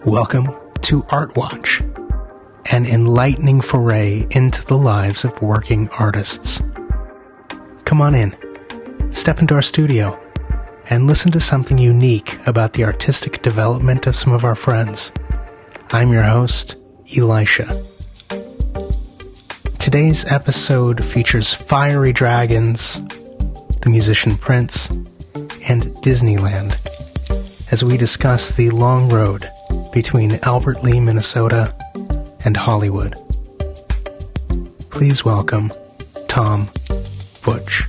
Welcome to ARTWATCH, an enlightening foray into the lives of working artists. Come on in, step into our studio, and listen to something unique about the artistic development of some of our friends. I'm your host, Elisha. Today's episode features fiery dragons, the musician Prince, and Disneyland, as we discuss the long road between Albert Lea, Minnesota, and Hollywood. Please welcome Tom Butsch.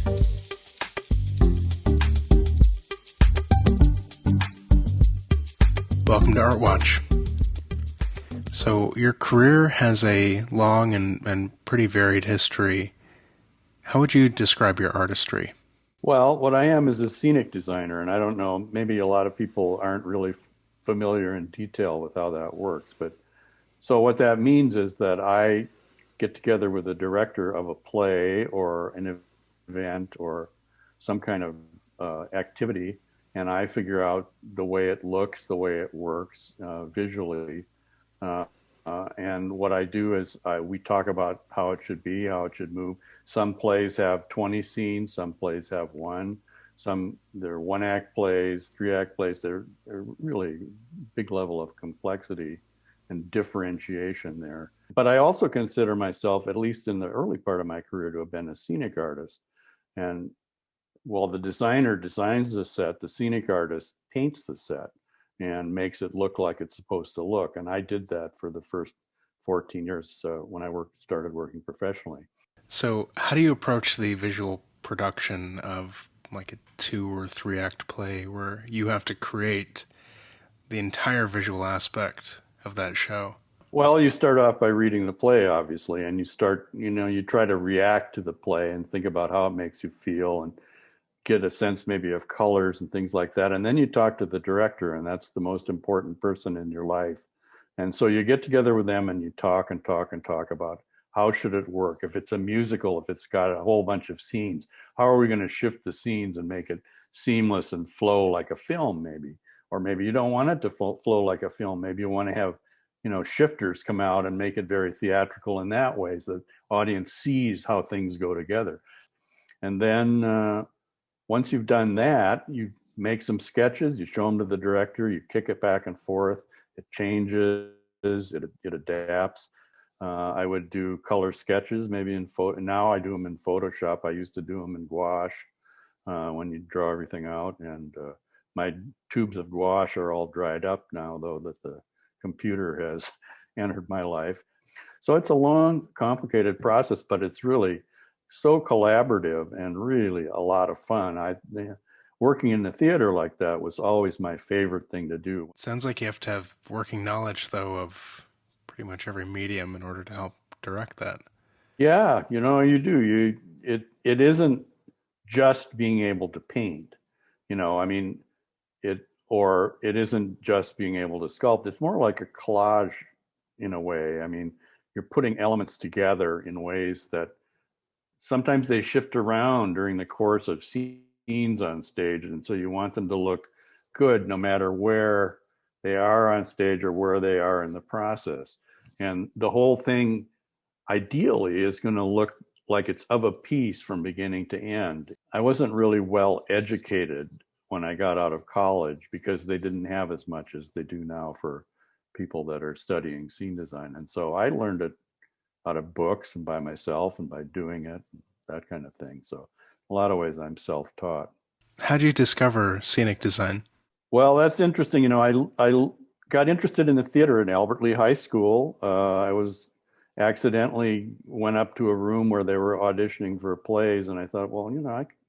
Welcome to ARTWATCH. So your career has a long and pretty varied history. How would you describe your artistry? Well, what I am is a scenic designer, and I don't know, maybe a lot of people aren't really familiar in detail with how that works. But so what that means is that I get together with the director of a play or an event or some kind of activity, and I figure out the way it looks, the way it works visually. And what I do is we talk about how it should be, how it should move. Some plays have 20 scenes, some plays have one. They're one-act plays, three-act plays. They're really big level of complexity and differentiation there. But I also consider myself, at least in the early part of my career, to have been a scenic artist. And while the designer designs the set, the scenic artist paints the set and makes it look like it's supposed to look. And I did that for the first 14 years when I started working professionally. So how do you approach the visual production of like a 2 or 3 act play where you have to create the entire visual aspect of that show? Well, you start off by reading the play, obviously, and you try to react to the play and think about how it makes you feel and get a sense maybe of colors and things like that. And then you talk to the director, and that's the most important person in your life. And so you get together with them and you talk and talk and talk about how should it work? If it's a musical, if it's got a whole bunch of scenes, how are we going to shift the scenes and make it seamless and flow like a film maybe? Or maybe you don't want it to flow like a film. Maybe you want to have, shifters come out and make it very theatrical in that way so the audience sees how things go together. And then once you've done that, you make some sketches, you show them to the director, you kick it back and forth, it changes, it adapts. I would do color sketches, maybe in photo. Now I do them in Photoshop. I used to do them in gouache when you draw everything out. And my tubes of gouache are all dried up now, though, that the computer has entered my life. So it's a long, complicated process, but it's really so collaborative and really a lot of fun. Working in the theater like that was always my favorite thing to do. Sounds like you have to have working knowledge, though, of pretty much every medium in order to help direct that. Yeah, you do. It isn't just being able to paint, it isn't just being able to sculpt. It's more like a collage in a way. I mean, you're putting elements together in ways that sometimes they shift around during the course of scenes on stage, and so you want them to look good no matter where they are on stage or where they are in the process. And the whole thing ideally is going to look like it's of a piece from beginning to end. I wasn't really well educated when I got out of college because they didn't have as much as they do now for people that are studying scene design. And so I learned it out of books and by myself and by doing it, that kind of thing. So a lot of ways I'm self-taught. How did you discover scenic design? Well, that's interesting. I got interested in the theater in Albert Lea High School. I accidentally went up to a room where they were auditioning for plays, and I thought, well,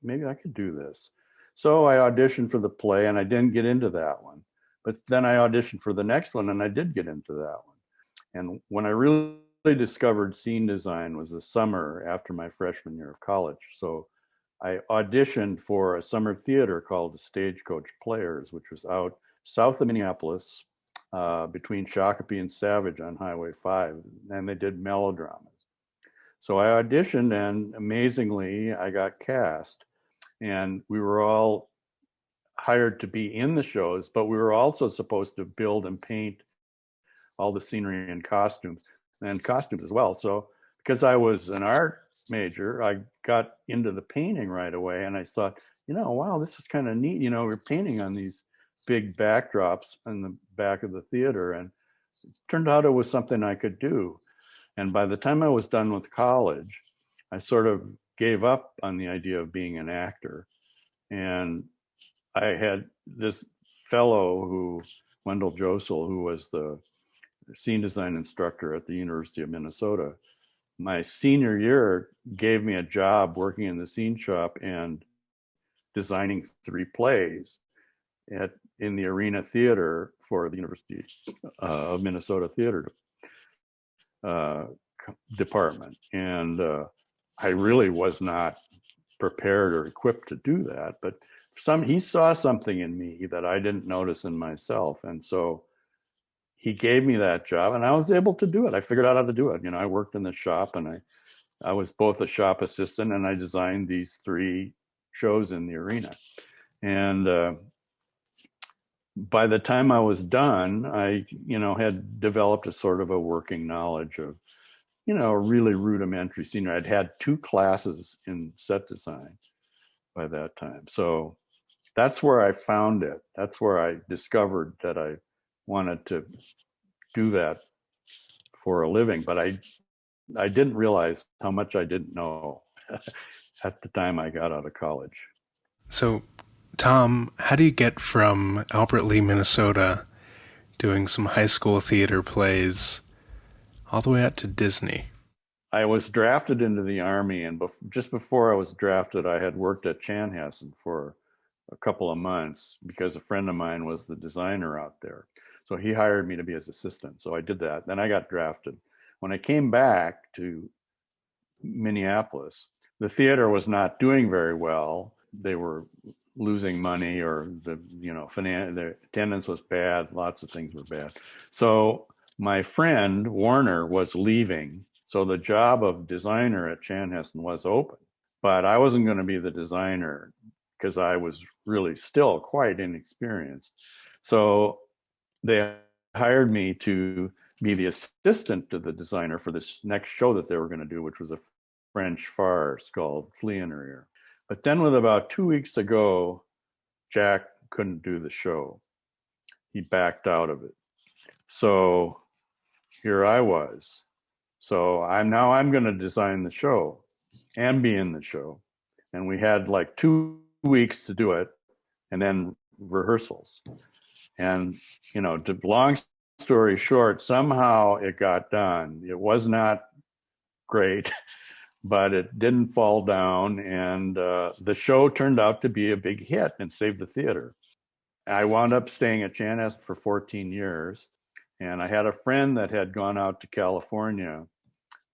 maybe I could do this. So I auditioned for the play, and I didn't get into that one. But then I auditioned for the next one, and I did get into that one. And when I really discovered scene design was the summer after my freshman year of college. So I auditioned for a summer theater called the Stagecoach Players, which was out south of Minneapolis, between Shakopee and Savage on Highway 5, and they did melodramas. So I auditioned, and amazingly, I got cast. And we were all hired to be in the shows, but we were also supposed to build and paint all the scenery and costumes as well. So because I was an art major, I got into the painting right away, and I thought, wow, this is kind of neat. We're painting on these big backdrops in the back of the theater, and it turned out it was something I could do. And by the time I was done with college, I sort of gave up on the idea of being an actor. And I had this fellow Wendell Josel, who was the scene design instructor at the University of Minnesota. My senior year gave me a job working in the scene shop and designing 3 plays in the Arena Theater for the University of Minnesota Theater department. And I really was not prepared or equipped to do that, but he saw something in me that I didn't notice in myself. And so he gave me that job, and I was able to do it. I figured out how to do it. I worked in the shop, and I was both a shop assistant, and I designed these 3 shows in the Arena. And by the time I was done, I, had developed a sort of a working knowledge of, really rudimentary scenery. I'd had 2 classes in set design by that time. So that's where I found it. That's where I discovered that I wanted to do that for a living. But I didn't realize how much I didn't know at the time I got out of college. So, Tom, how do you get from Albert Lea, Minnesota, doing some high school theater plays, all the way out to Disney? I was drafted into the Army, and just before I was drafted, I had worked at Chanhassen for a couple of months because a friend of mine was the designer out there. So he hired me to be his assistant. So I did that. Then I got drafted. When I came back to Minneapolis, the theater was not doing very well. They were losing money, or the attendance was bad. Lots of things were bad. So my friend Warner was leaving. So the job of designer at Chanhassen was open, but I wasn't going to be the designer because I was really still quite inexperienced. So they hired me to be the assistant to the designer for this next show that they were going to do, which was a French farce called Flea in Her Ear. But then with about 2 weeks to go, Jack couldn't do the show. He backed out of it. So here I was. So I'm going to design the show and be in the show. And we had like 2 weeks to do it, and then rehearsals. And, long story short, somehow it got done. It was not great, but it didn't fall down. And the show turned out to be a big hit and saved the theater. I wound up staying at Chanhassen for 14 years. And I had a friend that had gone out to California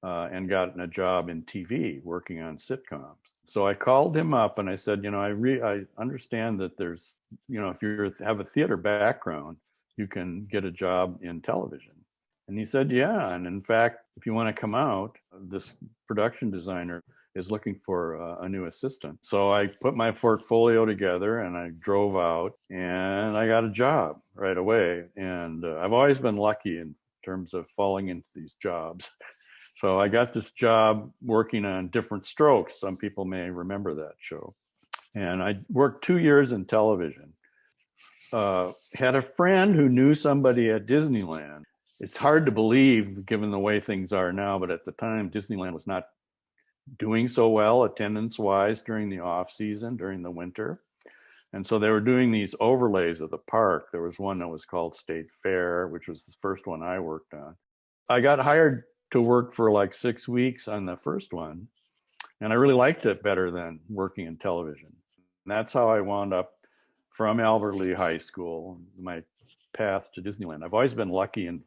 and gotten a job in TV working on sitcoms. So I called him up and I said, I understand that there's, if you have a theater background, you can get a job in television. And he said, yeah. And in fact, if you want to come out, this production designer is looking for a new assistant. So I put my portfolio together and I drove out, and I got a job right away. And I've always been lucky in terms of falling into these jobs. So I got this job working on Different Strokes. Some people may remember that show. And I worked 2 years in television. Had a friend who knew somebody at Disneyland. It's hard to believe given the way things are now, but at the time, Disneyland was not doing so well attendance-wise during the off-season, during the winter. And so they were doing these overlays of the park. There was one that was called State Fair, which was the first one I worked on. I got hired to work for like 6 weeks on the first one, and I really liked it better than working in television. And that's how I wound up from Albert Lea High School, my path to Disneyland. I've always been lucky in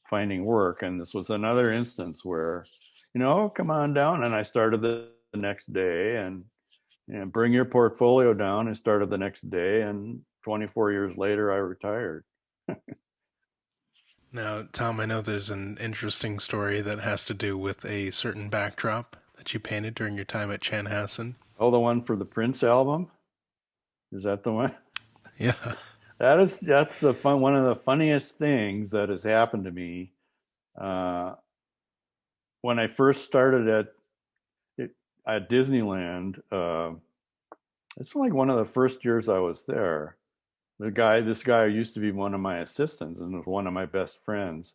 finding work, and this was another instance where, come on down. And I started the next day, and bring your portfolio down. And started the next day, and 24 years later, I retired. Now, Tom, I know there's an interesting story that has to do with a certain backdrop that you painted during your time at Chanhassen. Oh, the one for the Prince album? Is that the one? Yeah. That's one of the funniest things that has happened to me. When I first started at Disneyland, it's like one of the first years I was there. This guy who used to be one of my assistants and was one of my best friends,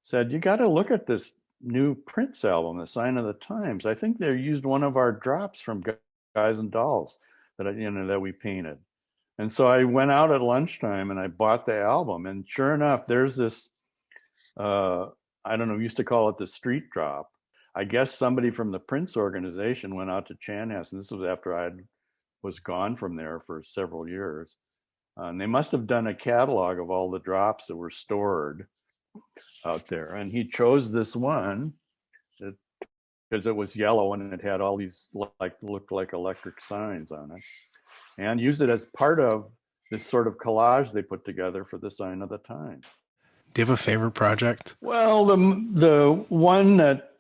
said, "You got to look at this new Prince album, The Sign of the Times. I think they used one of our drops from Guys and Dolls that we painted." And so I went out at lunchtime and I bought the album, and sure enough, there's this. I don't know. We used to call it the street drop. I guess somebody from the Prince organization went out to Chanhassen. This was after I was gone from there for several years. And they must have done a catalog of all the drops that were stored out there. And he chose this one because it was yellow and it had all these looked like electric signs on it, and used it as part of this sort of collage they put together for the Sign of the Times. Do you have a favorite project? Well, the one that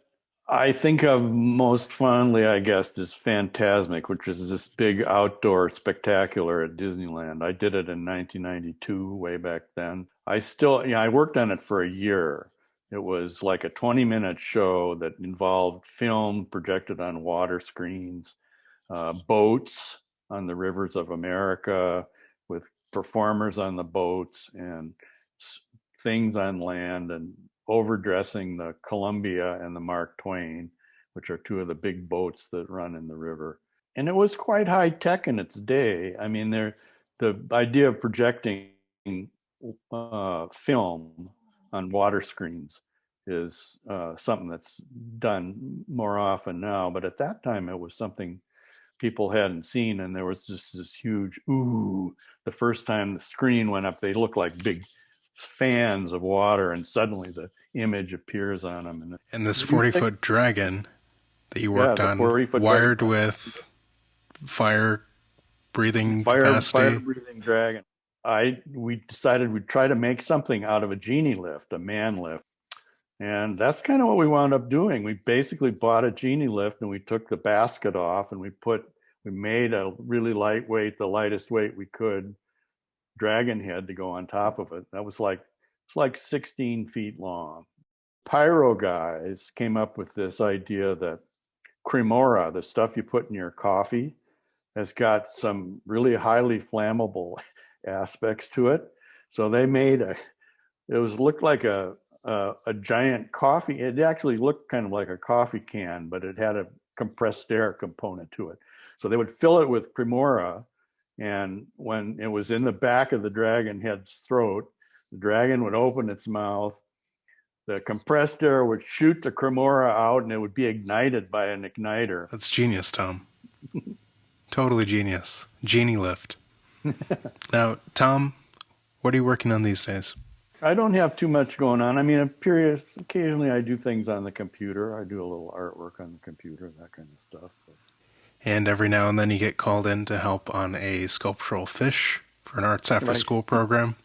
I think of most fondly, I guess, is Fantasmic, which is this big outdoor spectacular at Disneyland. I did it in 1992, way back then. I worked on it for a year. It was like a 20-minute show that involved film projected on water screens, boats on the rivers of America with performers on the boats, and things on land, and overdressing the Columbia and the Mark Twain, which are two of the big boats that run in the river. And it was quite high tech in its day. I mean, the idea of projecting film on water screens is something that's done more often now. But at that time, it was something people hadn't seen. And there was just this huge, ooh, the first time the screen went up, they looked like big fans of water, and suddenly the image appears on them. And this 40-foot dragon that you worked on, wired with fire-breathing capacity. Fire-breathing dragon. We decided we'd try to make something out of a genie lift, a man lift. And that's kind of what we wound up doing. We basically bought a genie lift and we took the basket off, and we made a really lightweight, the lightest weight we could, dragon head to go on top of it. That was it's like 16 feet long. Pyro guys came up with this idea that cremora, the stuff you put in your coffee, has got some really highly flammable aspects to it. So they made looked like a giant coffee. It actually looked kind of like a coffee can, but it had a compressed air component to it. So they would fill it with cremora, and when it was in the back of the dragon head's throat, the dragon would open its mouth, the compressed air would shoot the cremora out, and it would be ignited by an igniter. That's genius, Tom. Totally genius. Genie lift. Now, Tom, what are you working on these days? I don't have too much going on. I mean, occasionally I do things on the computer. I do a little artwork on the computer, that kind of stuff. And every now and then you get called in to help on a sculptural fish for an arts after school program.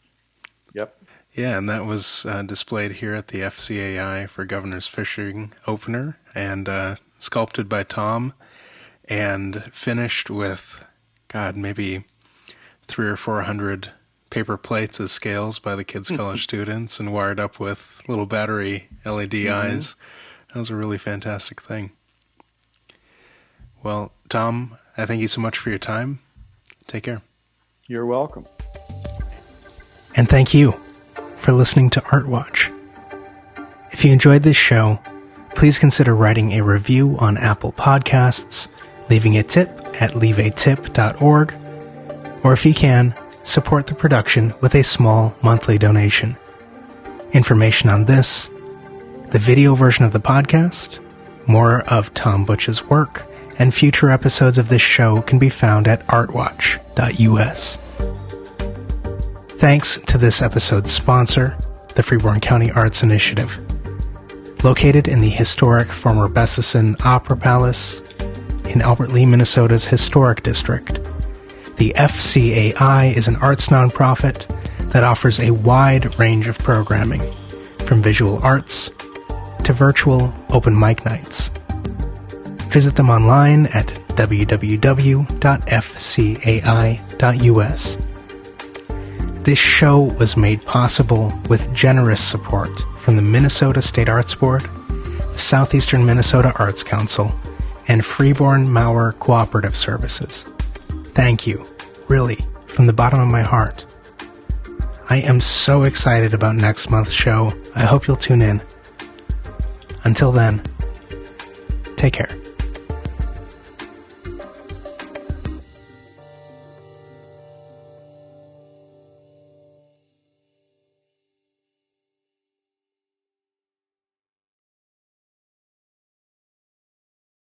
Yep. Yeah, and that was displayed here at the FCAI for Governor's Fishing opener, and sculpted by Tom, and finished with, maybe 300 or 400 paper plates as scales by the Kids College students, and wired up with little battery LED eyes. That was a really fantastic thing. Well, Tom, I thank you so much for your time. Take care. You're welcome. And thank you for listening to ArtWatch. If you enjoyed this show, please consider writing a review on Apple Podcasts, leaving a tip at leaveatip.org, or if you can, support the production with a small monthly donation. Information on this, the video version of the podcast, more of Tom Butsch's work, and future episodes of this show can be found at artwatch.us. Thanks to this episode's sponsor, the Freeborn County Arts Initiative. Located in the historic former Bessison Opera Palace in Albert Lea, Minnesota's historic district, the FCAI is an arts nonprofit that offers a wide range of programming, from visual arts to virtual open mic nights. Visit them online at www.fcai.us. This show was made possible with generous support from the Minnesota State Arts Board, the Southeastern Minnesota Arts Council, and Freeborn Maurer Cooperative Services. Thank you, really, from the bottom of my heart. I am so excited about next month's show. I hope you'll tune in. Until then, take care.